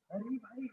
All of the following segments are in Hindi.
अरे भाई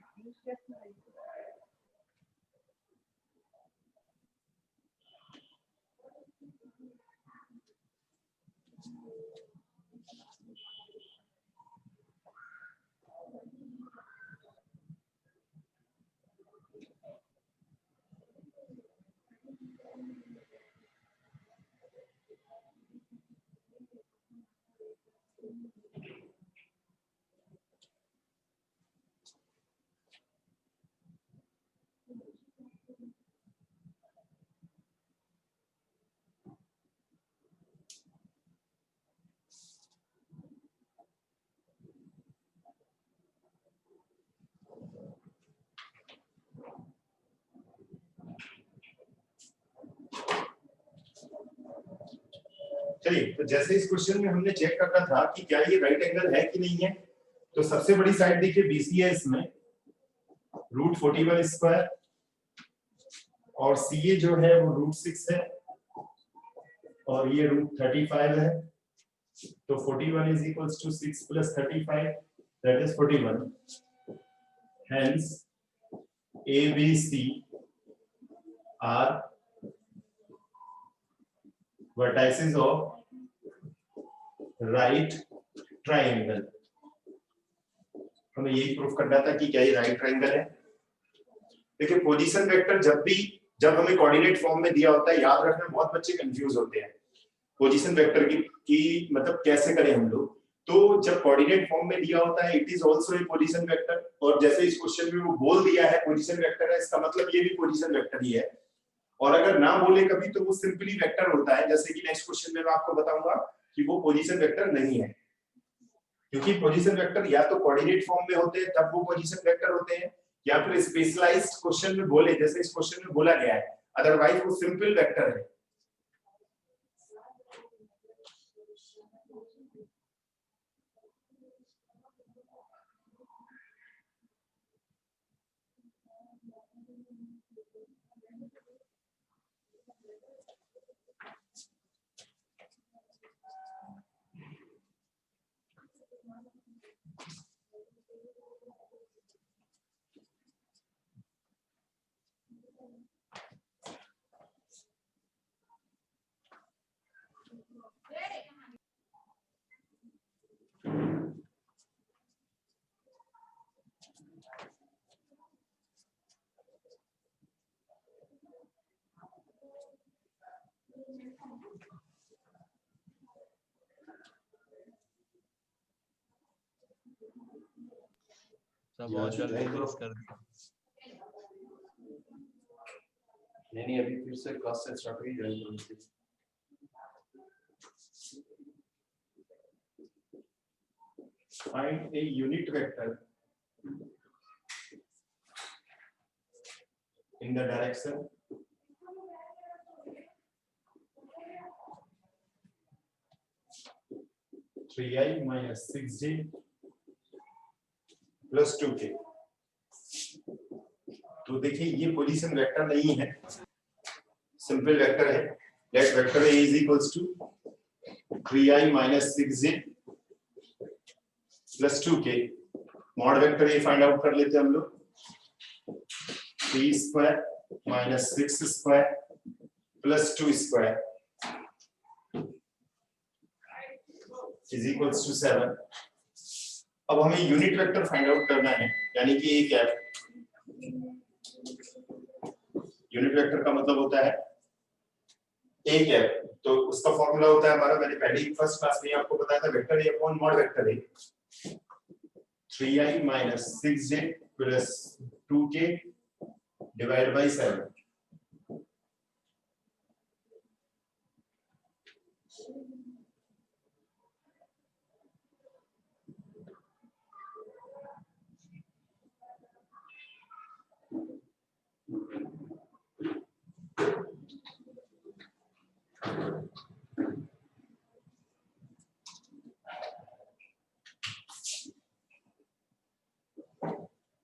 चलिए, तो जैसे इस क्वेश्चन में हमने चेक करना था कि क्या ये राइट एंगल है कि नहीं है, तो सबसे बड़ी साइड देखिए BC है, इसमें √41 स्क्वायर और CA जो है वो √6 है और ये √35 है, तो 41 is equals to 6 plus 35, that is 41. Hence ABC are vertices of right triangle. हमें यही प्रूफ करना था कि क्या ये राइट ट्रायंगल है। देखिए, पोजीशन वेक्टर जब हमें कोऑर्डिनेट फॉर्म में दिया होता है, याद रखना, बहुत बच्चे कंफ्यूज होते हैं पोजीशन वेक्टर की मतलब कैसे करें हम लोग। तो जब कोऑर्डिनेट फॉर्म में दिया होता है, it is also a position vector, और जैसे इस क्वेश्चन में वो बोल दिया है पोजीशन वेक्टर है, इसका मतलब ये भी पोजीशन वेक्टर ही है। और अगर ना बोले कभी तो वो सिंपली वेक्टर होता है, जैसे कि नेक्स्ट क्वेश्चन में मैं आपको बताऊंगा कि वो पोजीशन वेक्टर नहीं है, क्योंकि पोजीशन वेक्टर या तो कोऑर्डिनेट फॉर्म में होते हैं तब वो पोजीशन वेक्टर होते हैं, या फिर स्पेशलाइज्ड क्वेश्चन में बोले जैसे इस क्वेश्चन में बोला गया है, अदरवाइज वो सिंपल वेक्टर है। बहुत जल्दी फिनिश कर दिया। नहीं, अभी फिर से क्लास से स्टार्ट हुई, ज्वाइन करो। Find a unit vector in the direction 3i minus 6j plus 2k। तो देखिए ये पोजीशन वेक्टर नहीं है, सिंपल वेक्टर है। Let vector a is equals to 3i minus 6j plus 2k। Mod vector a find out कर लेते हैं हम लोग। 3 square minus 6 square plus 2 square is equals to 7। अब हमें यूनिट वेक्टर फाइंड आउट करना है, यानी कि ए कैप। यूनिट वेक्टर का मतलब होता है ए कैप, तो उसका फॉर्मूला होता है हमारा, मैंने पहले ही फर्स्ट क्लास में आपको बताया था, vector A upon mod vector A. 3i minus 6j plus 2k divided by 7।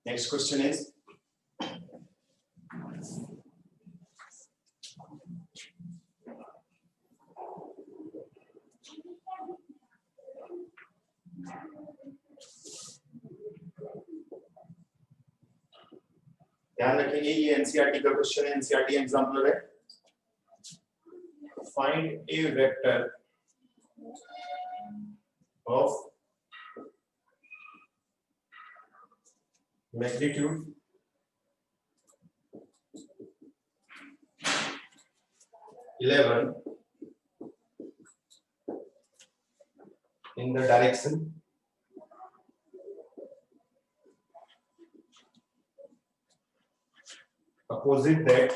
Next question is ध्यान रखेंगे ये एनसीईआरटी का क्वेश्चन है, एनसीईआरटी एग्जाम्पलर है। Find A vector of magnitude 11 in the direction opposite that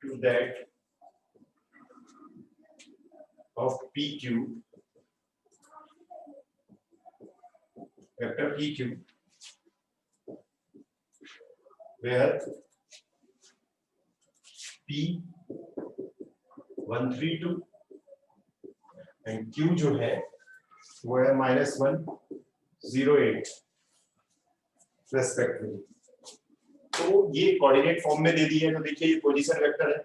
to that of PQ, vector PQ, where P132 and Q जो है वो है -108 रेस्पेक्टिवली। तो ये कोऑर्डिनेट फॉर्म में दे दी है, तो देखिए ये पोजीशन वेक्टर है।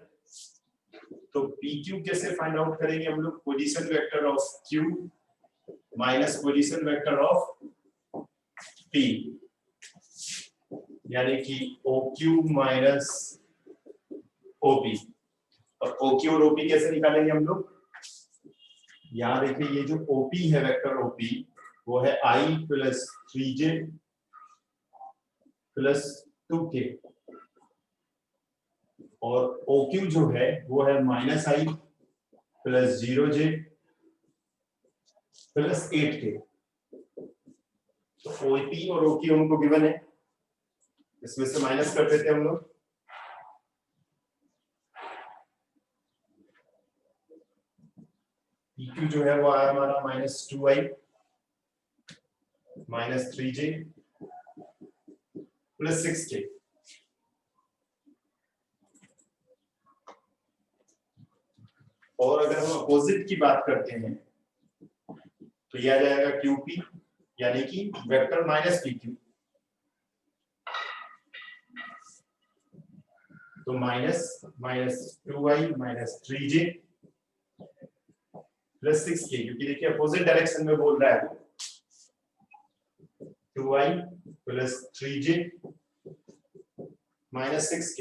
तो PQ कैसे फाइंड आउट करेंगे हम लोग? Position vector of Q minus position vector of P, यानी कि OQ माइनस OP। और OQ और OP कैसे निकालेंगे हम लोग? यहाँ देखिए ये जो OP है वेक्टर OP वो है I plus 3j plus 2k, और OQ जो है वो है -i plus 0j plus 8k। तो OP और OQ हमको गिवन है, इसमें से माइनस कर देते हैं हम लोग। PQ जो है वो आया हमारा -2i minus 3j plus 6k। और अगर हम अपोजिट की बात करते हैं तो यह आ जाएगा QP, यानी कि वेक्टर माइनस PQ। तो -2i minus 3j plus 6k, क्योंकि देखिए अपोजिट डायरेक्शन में बोल रहा है। 2i plus 3j minus 6k।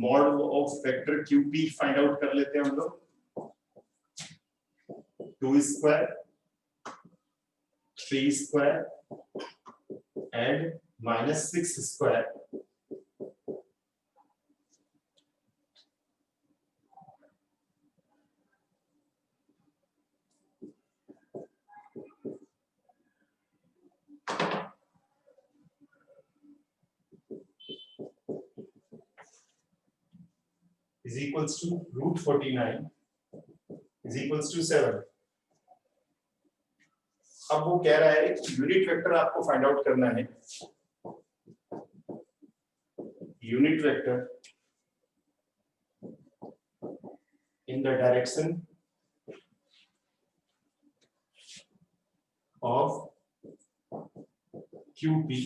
Mod of vector QP find out कर लेते हैं हम लोग। 2 square 3 square and minus 6 square is equals to √49 is equals to 7। अब वो कह रहा है कि यूनिट वेक्टर आपको फाइंड आउट करना है, unit vector in the direction of QP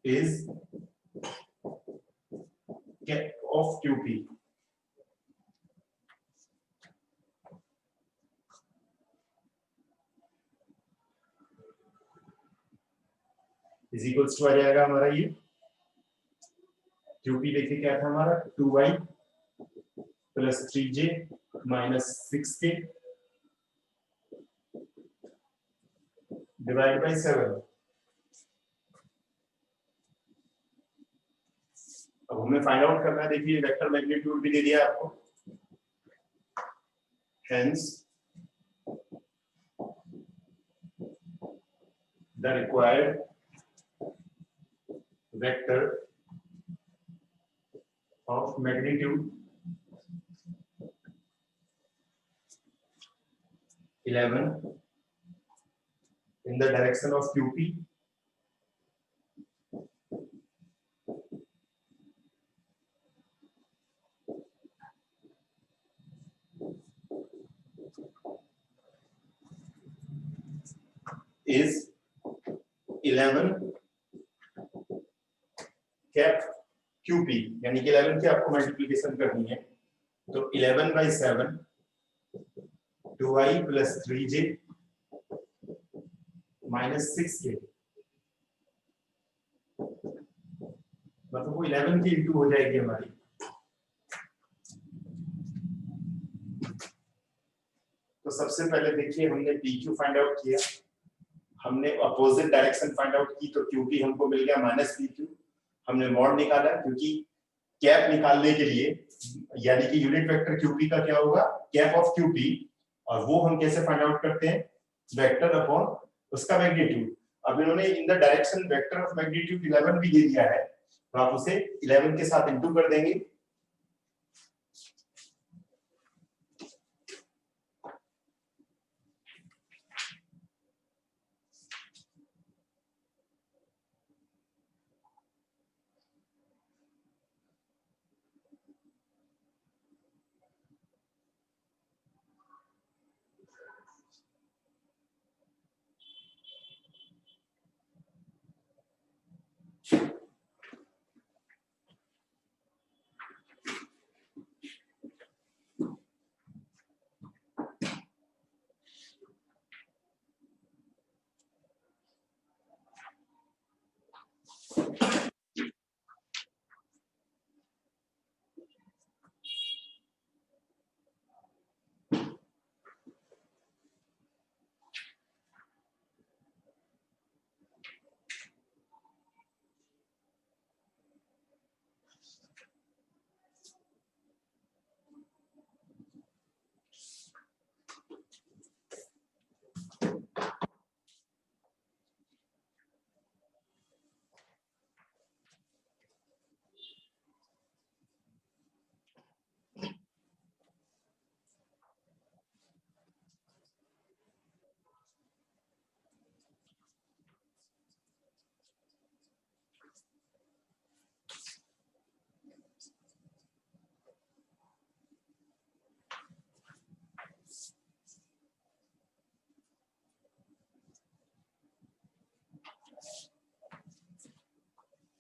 is of QP is equals to आ जाएगा हमारा ये QP देखिए क्या था हमारा 2y plus 3j minus 6k divide by 7। अब हमें फाइंड आउट करना है, देखिए वेक्टर मैग्नीट्यूड भी दे दिया आपको, hence the required vector of magnitude 11 in the direction of QP is 11 cap QP, यानी कि 11 की आपको मल्टीप्लिकेशन करनी है, तो 11 by 7 2i plus 3j minus 6k, मतलब वो 11 की इंटू हो जाएगी हमारी। तो सबसे पहले देखिए हमने PQ फाइंड आउट किया, हमने अपोजिट डायरेक्शन फाइंड आउट की, तो QP हमको मिल गया माइनस PQ। हमने मॉड निकाला, क्योंकि कैप निकालने के लिए यानी कि यूनिट वेक्टर QP का क्या होगा, कैप ऑफ QP, और वो हम कैसे फाइंड आउट करते हैं, वेक्टर अपॉन उसका मैग्नीट्यूड। अब इन्होंने in the direction vector of magnitude 11 भी दे दिया है, तो आप उसे 11 के साथ इंटू कर देंगे।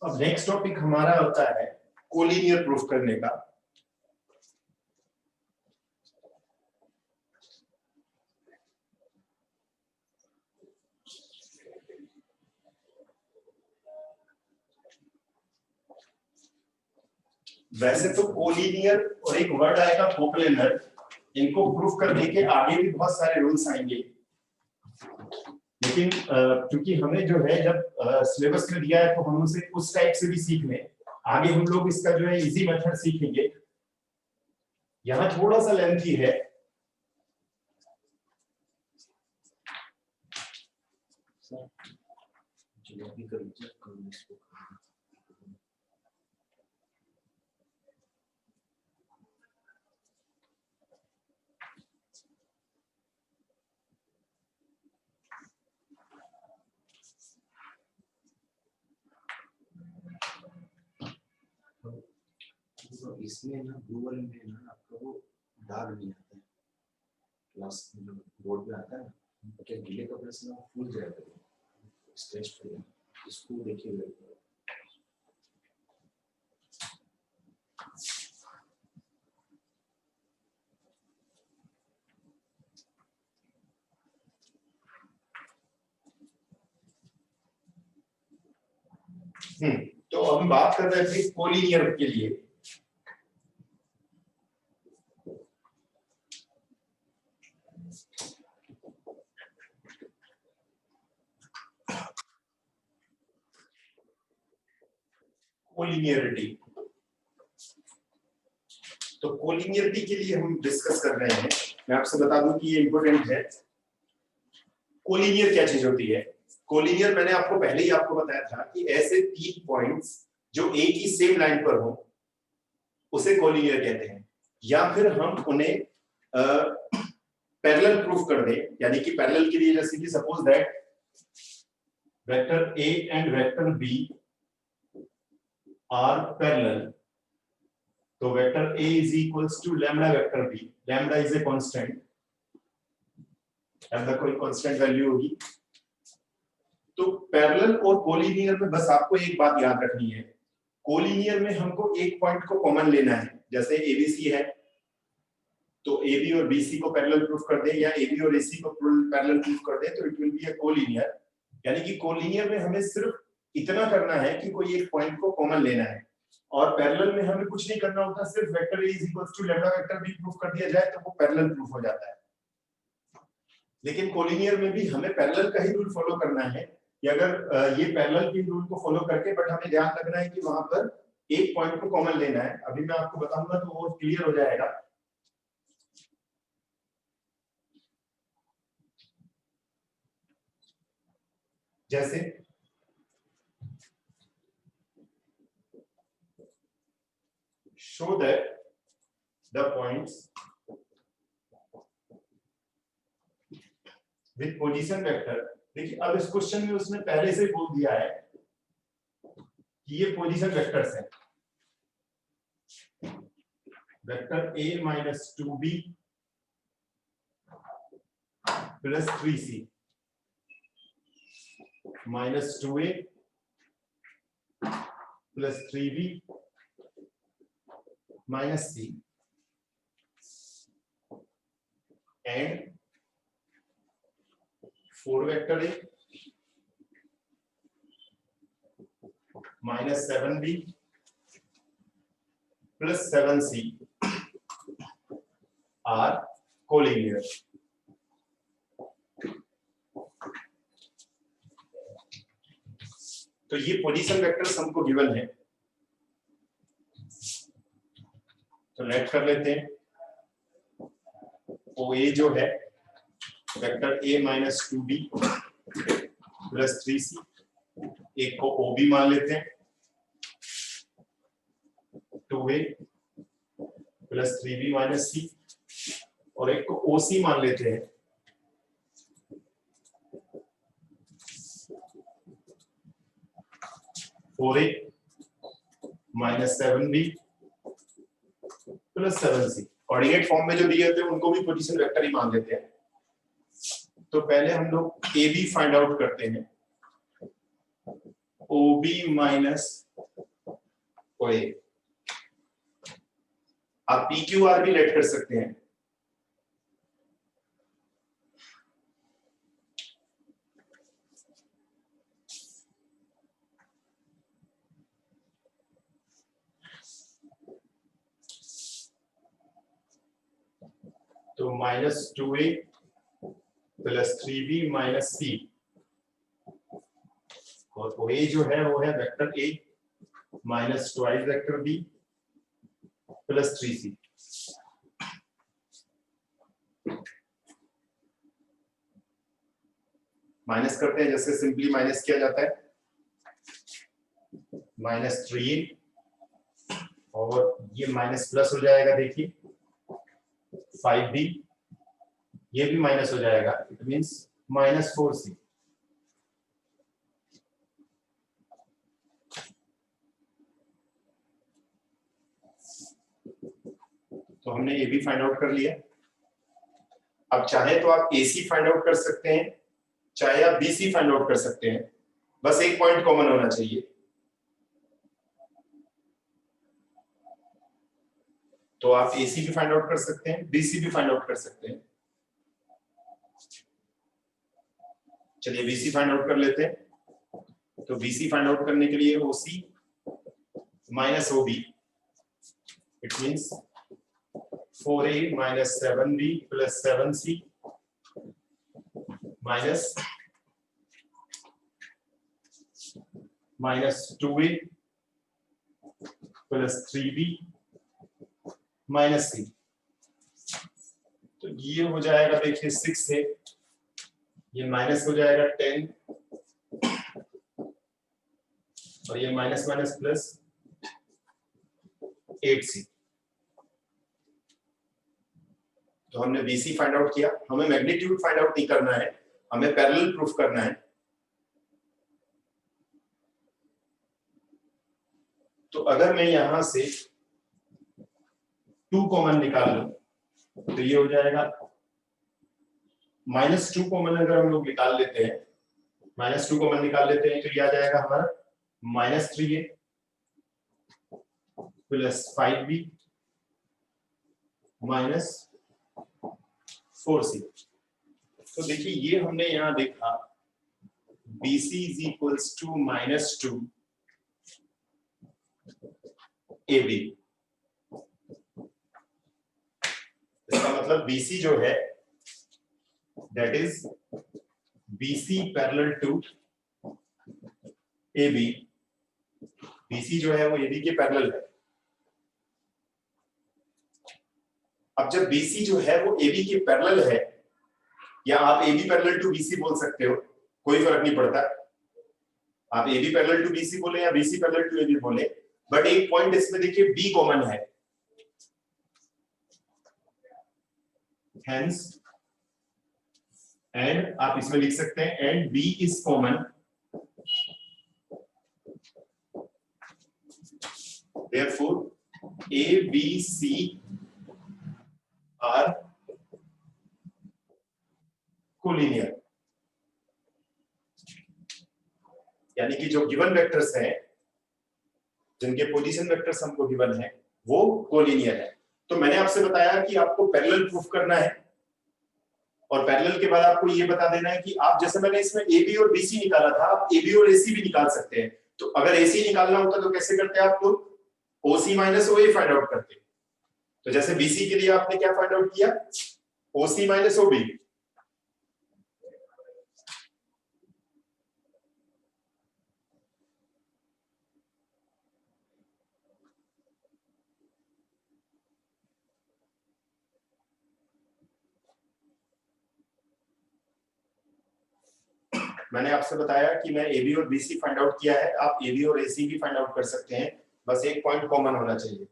अब नेक्स्ट टॉपिक हमारा होता है कोलिनियर प्रूफ करने का। वैसे तो कोलिनियर और एक वर्ड आएगा कोप्लेनर, इनको प्रूफ करने के आगे भी बहुत सारे रूल्स आएंगे, लेकिन क्योंकि हमें जो है जब सिलेबस में दिया है तो हम उसे उस टाइप से भी सीख लें। आगे हम लोग इसका जो है इजी मेथड सीखेंगे, यहाँ थोड़ा सा लेंथी है। इसमें ना ब्लू वाले में ना आपका वो दाग नहीं आता है, क्लास में जो बोर्ड पे आता है ना, क्या गीले कपड़े से ना फूल जाएगा, स्ट्रेच पड़ेगा, इसको देखिए। तो हम बात कर रहे थे कोलिनियर के लिए। कोलिनियरिटी, तो कोलिनियरिटी के लिए हम डिस्कस कर रहे हैं। मैं आपसे बता दूं कि ये इंपॉर्टेंट है। कोलिनियर क्या चीज होती है? कोलिनियर मैंने आपको पहले ही आपको बताया था कि ऐसे तीन पॉइंट्स जो एक ही सेम लाइन पर हो उसे कोलिनियर कहते हैं। या फिर हम उन्हें पैरेलल प्रूफ कर दें, यानी कि पैरेलल के लिए जैसे कि suppose that vector A and vector B are parallel, तो vector A is equals to lambda vector B, lambda is a constant, lambda कोई कांस्टेंट वैल्यू होगी। तो पैरेलल और कोलिनियर में बस आपको एक बात याद रखनी है, कोलिनियर में हमको एक पॉइंट को कॉमन लेना है। जैसे एबीसी है तो एबी और बीसी को पैरेलल प्रूफ कर दें, या एबी और एसी को पैरेलल प्रूफ कर दें, तो it will be a collinear. यानी कि कोलिनियर में हमें सिर्फ इतना करना है कि कोई एक पॉइंट को कॉमन लेना है, और पैरेलल में हमें कुछ नहीं करना होता, सिर्फ vector A is equals to lambda vector b proof कर दिया जाए तो वो पैरेलल प्रूफ हो जाता है। लेकिन कोलिनियर में भी हमें पैरेलल का ही रूल फॉलो करना है कि अगर ये पैरेलल के रूल को फॉलो करके, बट हमें ध्यान रखना है कि वहां पर एक पॉइंट को कॉमन लेना है। अभी मैं आपको बताऊंगा तो वो क्लियर हो जाएगा। जैसे show that the points with position vector, देखिए अब इस क्वेश्चन में उसने पहले से बोल दिया है कि ये पोजीशन वेक्टर्स हैं। Vector a minus 2b plus 3c minus 2a plus 3b minus c and 4 vector a minus 7b plus 7c are collinear. तो ये पोजीशन वेक्टर्स हमको गिवन है, तो लेट कर लेते हैं। ओ ए जो है vector a minus 2b plus 3c, एक को ओ बी मान लेते हैं, 2a plus 3b minus c, और एक को ओ सी मान लेते हैं, 4a minus 7b plus 7c। Coordinate form में जो दिए थे उनको भी पोजीशन वेक्टर ही मान लेते हैं। तो पहले हम लोग ए बी फाइंड आउट करते हैं, ओ बी माइनस ओ ए। आप पी क्यू आर भी लेट कर सकते हैं। तो minus 2a plus 3b minus c, और ओ ए जो है वो है vector a minus twice vector b plus 3c। Minus करते हैं, जैसे सिंपली माइनस किया जाता है, माइनस 3a और ये माइनस प्लस हो जाएगा, देखिए 5b, ये भी माइनस हो जाएगा, इट मींस माइनस 4c। तो हमने ए बी फाइंड आउट कर लिया। अब चाहे तो आप ए सी फाइंड आउट कर सकते हैं, चाहे आप बी सी फाइंड आउट कर सकते हैं, बस एक पॉइंट कॉमन होना चाहिए। तो आप ए सी भी फाइंड आउट कर सकते हैं, बी सी भी फाइंड आउट कर सकते हैं। चलिए बी सी फाइंड आउट कर लेते हैं। तो बी सी फाइंड आउट करने के लिए O C minus O B, it means 4a minus 7b plus 7c minus 2a plus 3b minus c। तो ये हो जाएगा, देखिए 6 है, ये माइनस हो जाएगा 10 और ये माइनस माइनस प्लस 8c। तो हमने BC फाइंड आउट किया। हमें मैग्नीट्यूड फाइंड आउट नहीं करना है, हमें पैरेलल प्रूफ करना है। तो अगर मैं यहां से 2 कॉमन निकाल लूं तो ये हो जाएगा -2 कॉमन। अगर हम लोग निकाल लेते हैं, -2 कॉमन निकाल लेते हैं तो ये आ जाएगा हमारा -3a plus 5b minus 4c। तो देखिए ये हमने यहां देखा BC is equals to -2 AB। इसका मतलब BC जो है that is BC parallel to AB। BC जो है वो AB के पैरेलल है। अब जब BC जो है वो AB के पैरेलल है, या आप AB पैरेलल टू BC बोल सकते हो, कोई फर्क नहीं पड़ता। आप AB पैरेलल टू BC बोले या BC पैरेलल टू AB बोले, बट एक पॉइंट इसमें देखिए B कॉमन है, हेंस एंड आप इसमें लिख सकते हैं and B is common, therefore A B C are collinear. यानी कि जो गिवन वेक्टर्स हैं, जिनके पोजीशन वेक्टर्स हमको गिवन है, वो कोलिनियर है। तो मैंने आपसे बताया कि आपको पैरेलल प्रूफ करना है, और पैरेलल के बाद आपको ये बता देना है कि आप, जैसे मैंने इसमें AB और BC निकाला था, आप AB और AC भी निकाल सकते हैं। तो अगर AC निकालना होता तो कैसे करते हैं आप लोग? OC minus OA find out करते। तो जैसे BC के लिए आपने क्या फाइंड आउट किया? OC minus OB। मैंने आपसे बताया कि मैं AB और BC फाइंड आउट किया है, आप AB और AC भी फाइंड आउट कर सकते हैं, बस एक पॉइंट कॉमन होना चाहिए।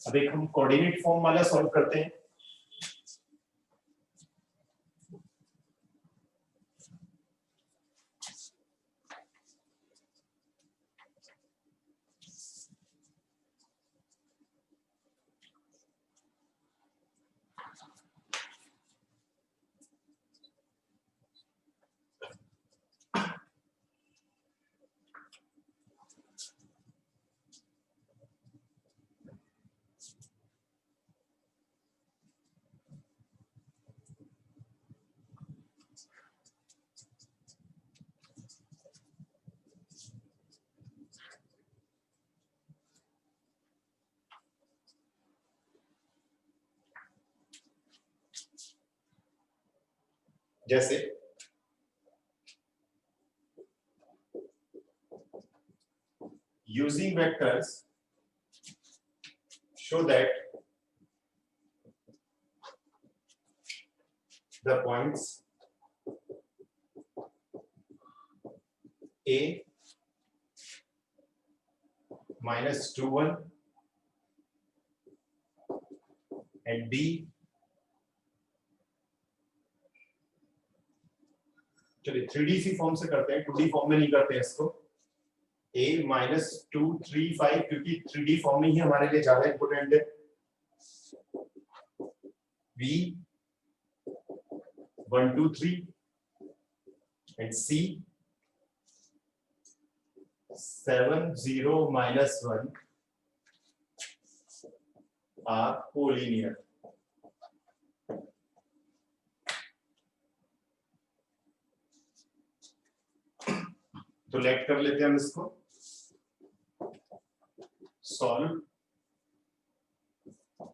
अब एक हम कोऑर्डिनेट फॉर्म वाला सॉल्व करते हैं। जैसे using vectors show that the points A minus 2 1 and B चलिए 3D सी फॉर्म से करते हैं, 2D फॉर्म में नहीं करते हैं इसको। A minus 2 3 5 क्योंकि 3D फॉर्म में ही हमारे लिए ज्यादा इंपोर्टेंट है। B 1 2 3 and C 7 0 minus 1 are collinear। तो लेट कर लेते हैं हम इसको। सॉल्व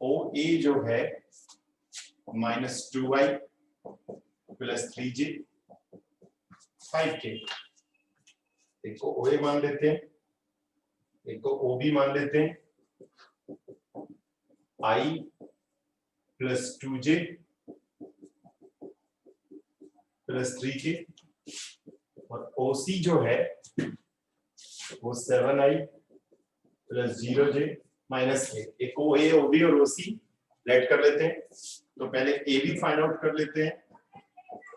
ओ ए जो है -2y प्लस 3j 5k, एक को ओ ए मान लेते हैं, एक को ओ बी मान लेते हैं। I plus 2j plus 3k और OC जो है वो 7i plus 0j minus k। एक को A, OB और OC लेट कर लेते हैं। तो पहले AB फाइंड आउट कर लेते हैं,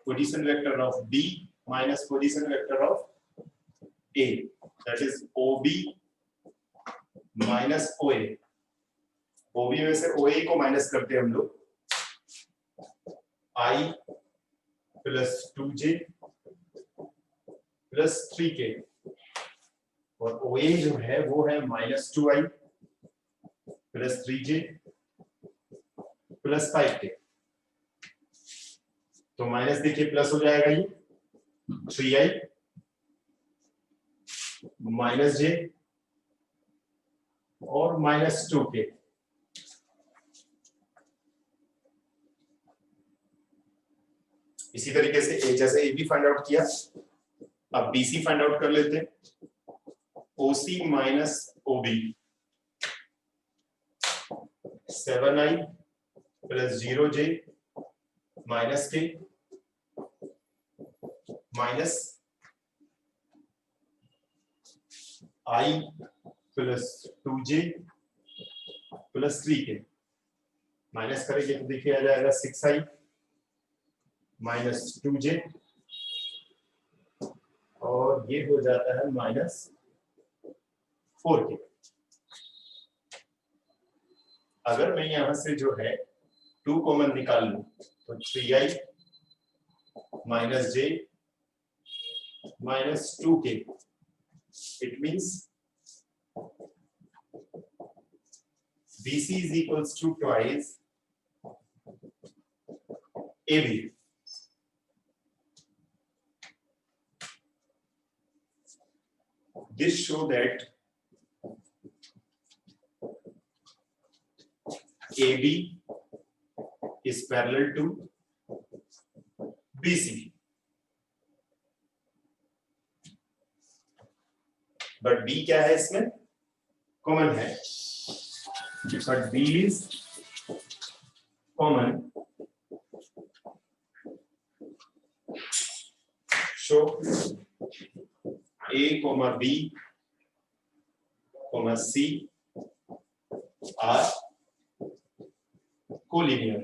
position vector of B minus position vector of A, that is OB minus OA। OB में से OA को माइनस करते हैं हम लोग। I plus 2j plus 3k और OA जो है वो है -2i plus 3j plus 5k। तो माइनस देखिए प्लस हो जाएगा, ये 3i माइनस j और -2k। इसी तरीके से ए जैसे ए बी फाइंड आउट किया, अब बी सी फाइंड आउट कर लेते हैं। O C minus O B 7i plus 0j minus k minus i plus 2j plus 3k। Minus करेंगे तो देखिए आ जाएगा 6i माइनस 2j और ये हो जाता है -4k। अगर मैं यहां से जो है 2 कॉमन निकाल लूं तो 3i minus j minus 2k, it means BC is equals to twice AB। This show that AB is parallel to BC, but B क्या है इसमें कॉमन है, but B is common। show A, B, C are collinear।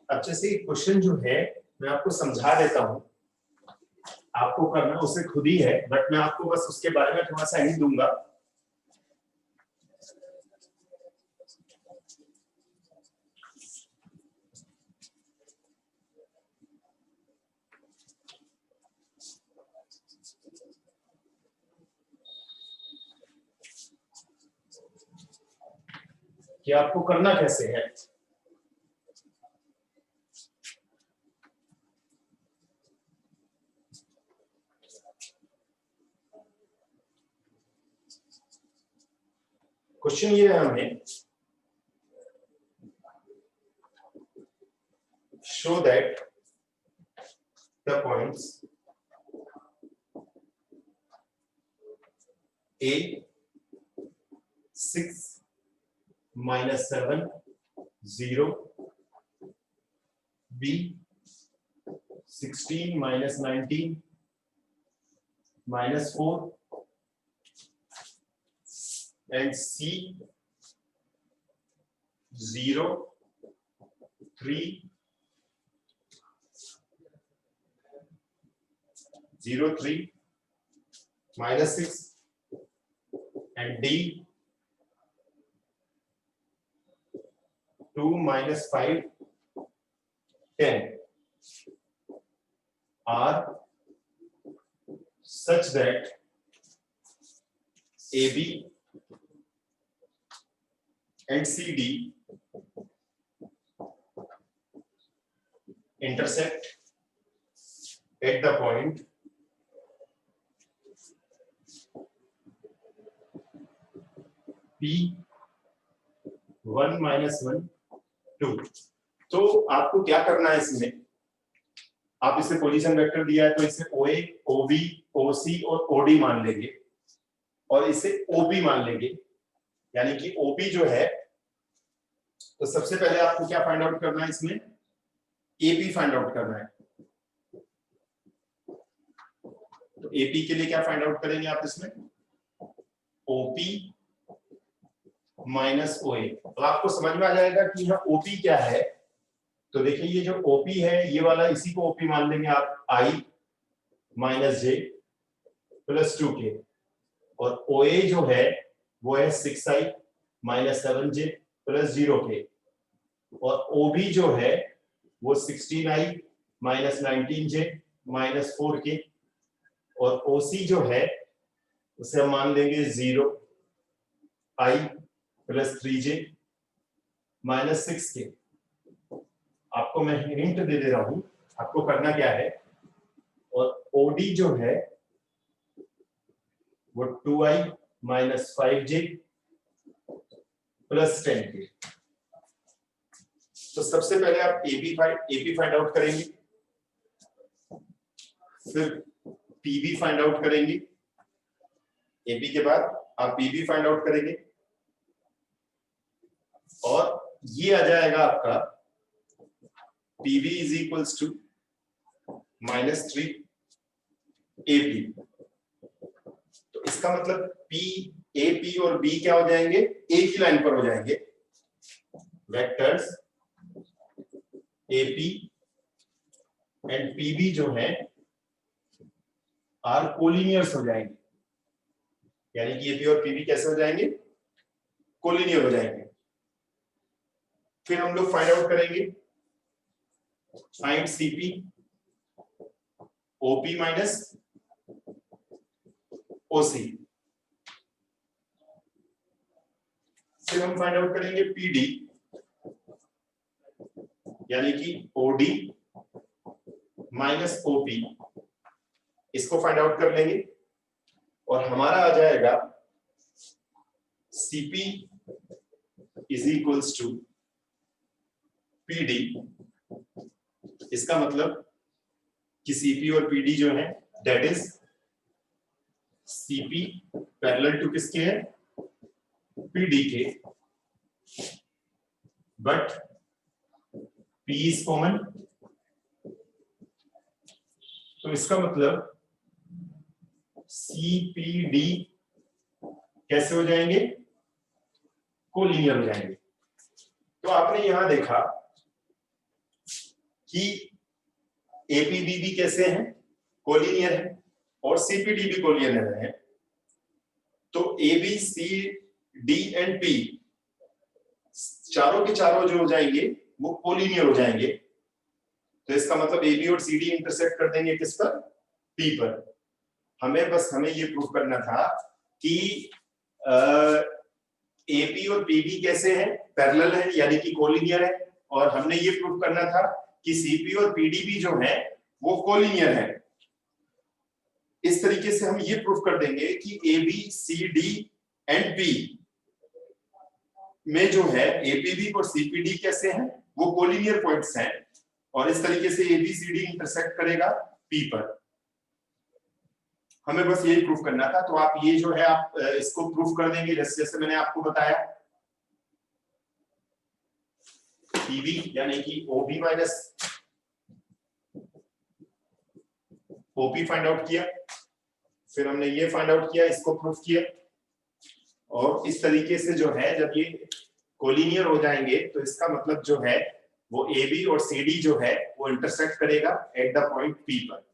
अब जैसे क्वेश्चन जो है मैं आपको समझा देता हूं, आपको करना उसे खुद ही है, बट मैं आपको बस उसके बारे में थोड़ा सा हिंट दूंगा। कि आपको करना कैसे है। क्वेश्चन ये है हमें, show that the points A 6 -7 0, B 16 -19 -4, and C 0 3 0 3 -6, and D 2 -5 10 are such that AB and CD intersect at the point P 1 -1 2। तो आपको क्या करना है इसमें, आप इसे पोजीशन वेक्टर दिया है तो इसे OA, OB, OC और OD मान लेंगे और इसे OP मान लेंगे, यानी कि OP जो है, तो सबसे पहले आपको क्या फाइंड आउट करना है इसमें, AP फाइंड आउट करना है। तो AP के लिए क्या फाइंड आउट करेंगे आप इसमें, OP माइनस OA। तो आपको समझ में आ जाएगा कि यह OP क्या है। तो देखिए ये जो OP है ये वाला, इसी को OP मान लेंगे आप, I minus J plus 2K, और OA जो है वो है 6I minus 7J plus 0K, और OB जो है वो 16I minus 19J minus 4K, और OC जो है उसे हम मान लेंगे 0I plus 3J minus 6K। आपको मैं हिंट दे रहा हूं, आपको करना क्या है, और OD जो है वो 2I minus 5J plus 10K। तो सबसे पहले आप AP फाइंड आउट करेंगे, फिर PB फाइंड आउट करेंगे, AP के बाद आप PB फाइंड आउट करेंगे, और ये आ जाएगा आपका PB is equals to -3 AP। तो इसका मतलब AP और B क्या हो जाएंगे, एक ही लाइन पर हो जाएंगे। वेक्टर्स AP एंड PB जो है आर कोलिनियर्स हो जाएंगे, यानी कि AP और PB कैसे हो जाएंगे, कोलिनियर हो जाएंगे। फिर हम लोग फाइंड आउट करेंगे, find CP OP minus OC। फिर हम फाइंड आउट करेंगे PD, यानी कि OD माइनस OP, इसको फाइंड आउट कर लेंगे, और हमारा आ जाएगा CP is equals to PD। इसका मतलब कि CP और PD जो है that is CP parallel to किसके है, PD के, बट P इज कॉमन। तो इसका मतलब CPD कैसे हो जाएंगे, कोलिनियर हो जाएंगे। तो आपने यहां देखा कि एपीबीबी कैसे हैं, कोलिनियर है, और सीपीडी भी कोलिनियर है। तो A B C D and P चारों के चारों जो हो जाएंगे वो कोलिनियर हो जाएंगे। तो इसका मतलब ए बी और सी डी इंटरसेक्ट कर देंगे किस पर, पी पर। हमें ये प्रूव करना था कि ए पी और पी बी कैसे हैं, पैरेलल है यानी कि कोलिनियर है। और हमने ये प्रूव करना था कि सीपी और पीडी भी जो है वो कोलिनियर है। इस तरीके से हम ये प्रूफ कर देंगे कि A B C D and P में जो है एपीबी और सीपीडी कैसे हैं, वो कोलिनियर पॉइंट्स हैं। और इस तरीके से एबीसीडी इंटरसेक्ट करेगा पी पर। हमें बस यही प्रूफ करना था। तो आप ये जो है आप इसको प्रूफ कर देंगे जैसे मैंने आपको बताया। पीबी यानी कि ओबी माइनस ओपी फाइंड आउट किया, फिर हमने ये फाइंड आउट किया, इसको प्रूफ किया। और इस तरीके से जो है जब ये कोलिनियर हो जाएंगे तो इसका मतलब जो है वो ए बी और सी डी जो है वो इंटरसेक्ट करेगा एट द पॉइंट पी पर।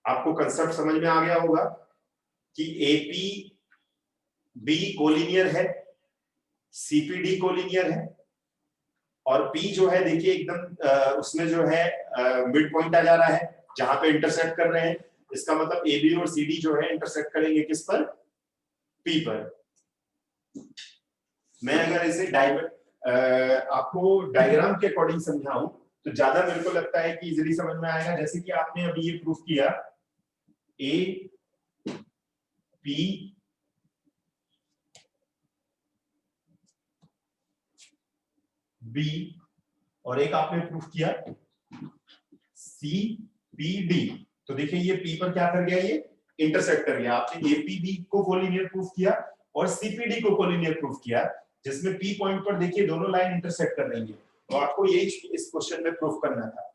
आपको कंसेप्ट समझ में आ गया होगा कि एपी बी कोलिनियर है, सीपीडी कोलिनियर है, और पी जो है देखिए एकदम उसमें जो है मिड पॉइंट आ जा रहा है जहां पे इंटरसेक्ट कर रहे हैं। इसका मतलब ए बी और सी डी जो है इंटरसेक्ट करेंगे किस पर, पी पर। मैं अगर इसे आपको डायग्राम के अकॉर्डिंग समझाऊं तो ज्यादा मेरे को लगता है कि इजीली समझ में आएगा। जैसे कि आपने अभी ये प्रूफ किया ए पी बी और एक आपने प्रूफ किया सी पी डी। तो देखिए ये पी पर क्या कर गया, ये इंटरसेक्ट कर गया। आपने एपीबी को कोलिनियर प्रूफ किया और सीपीडी को कोलिनियर प्रूफ किया, जिसमें पी पॉइंट पर देखिए दोनों लाइन इंटरसेक्ट कर रही है। तो आपको यही इस क्वेश्चन में प्रूफ करना था।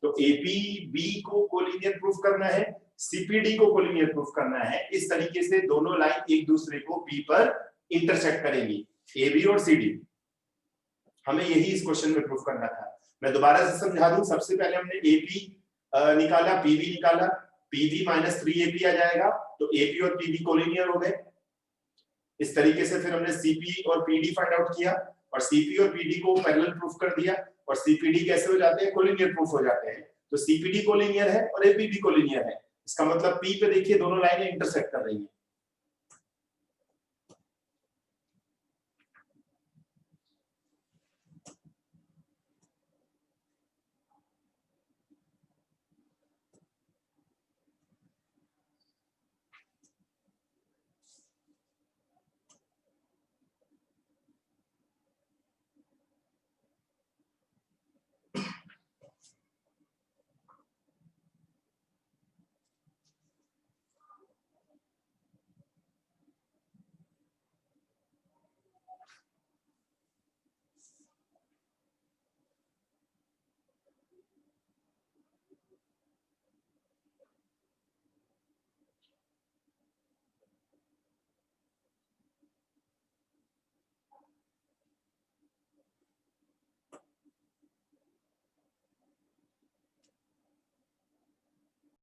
तो एपीबी को कोलिनियर प्रूफ करना है, सीपीडी को कोलिनियर प्रूफ करना है। इस तरीके से दोनों लाइन एक दूसरे को पी पर इंटरसेक्ट करेंगी, ए बी और सी डी। हमें यही इस क्वेश्चन में प्रूफ करना था। मैं दोबारा से समझा दूं। सबसे पहले हमने एपी निकाला, पीबी निकाला, पीबी माइनस 3AP आ जाएगा। तो एपी और पीबी कोलिनियर हो गए। इस तरीके से फिर हमने सीपी और पीडी फाइंड आउट किया और सीपी और पीडी को पैरेलल प्रूफ कर दिया। और सीपीडी कैसे हो जाते हैं, कोलिनियर प्रूफ हो जाते हैं। तो सीपीडी कोलिनियर है और एपीबी कोलिनियर है। इसका मतलब पी पे देखिए दोनों लाइनें इंटरसेक्ट कर रही हैं।